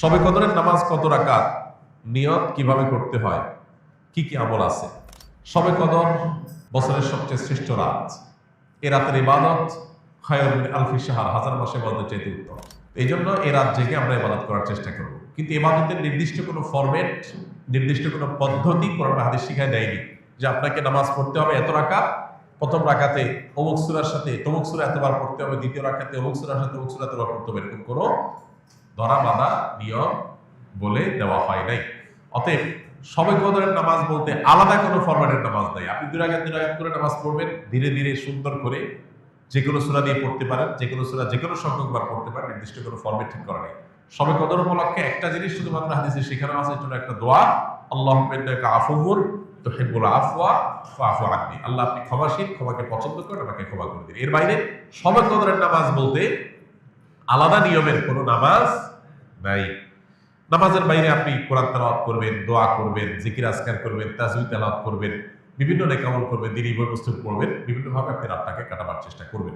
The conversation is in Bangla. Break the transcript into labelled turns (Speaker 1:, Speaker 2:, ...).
Speaker 1: শবে কদরের নামাজ কত রাকাত, নিয়ত কিভাবে করতে হয়, কি কি আমল আছে? শবে কদর বছরের সবচেয়ে শ্রেষ্ঠ রাত। এ রাতের ইবাদত খায়রুম মিন আলফি শাহর, হাজার মাসের ইবাদতের চাইতে উত্তম। এই জন্য এ রাত জেগে আমরা ইবাদত করার চেষ্টা করব। কিন্তু ইবাদতের নির্দিষ্ট কোনো ফরম্যাট, নির্দিষ্ট কোনো পদ্ধতি কোরআন হাদিস শিখায় দেয়নি যে আপনাকে নামাজ পড়তে হবে এত রাকাত, প্রথম রাকাতে অমুক সূরার সাথে তমুক সূরা এতবার পড়তে হবে, দ্বিতীয় রাকাতে অমুক সূরার সাথে অমুক সূরা এতবার পড়তে হবে, এরকম কোনো ধরা বাঁধা নিয়ম বলে দেওয়া হয় নাই। অতএব শবে কদরের নামাজ বলতে আলাদা কোনো ফরম্যাটের নামাজ নাই। আপনি দুই রাকাত করে নামাজ পড়বেন, ধীরে ধীরে সুন্দর করে যে কোনো সূরা দিয়ে পড়তে পারেন, যে কোনো সূরা যে কোনো সংখ্যকবার পড়তে পারেন, নির্দিষ্ট কোনো ফরম্যাট ঠিক করা নেই। শবে কদর উপলক্ষে একটা জিনিস শুধুমাত্র হাদিসে শেখানো আছে, জন্য একটা দোয়া, আল্লাহুম্মা ইন্নাকা আফুউন তুহিব্বুল আফওয়া ফাআফু আন্নি। আল্লাহ আপনি ক্ষমাশীল, ক্ষমাকে পছন্দ করেন, আমাকে ক্ষমা করে দিন। এর বাইরে শবে কদরের নামাজ বলতে আলাদা নিয়মের কোনো নামাজ নাই। নামাজের বাইরে আপনি কোরআন তেলাওয়াত করবেন, দোয়া করবেন, জিকির আজকার করবেন, তাসবিহ তেলাওয়াত করবেন, বিভিন্ন নেক আমল করবেন, দ্বীনি বই পুস্তক পড়বেন, বিভিন্নভাবে আপনি রাতটাকে কাটাবার চেষ্টা করবেন।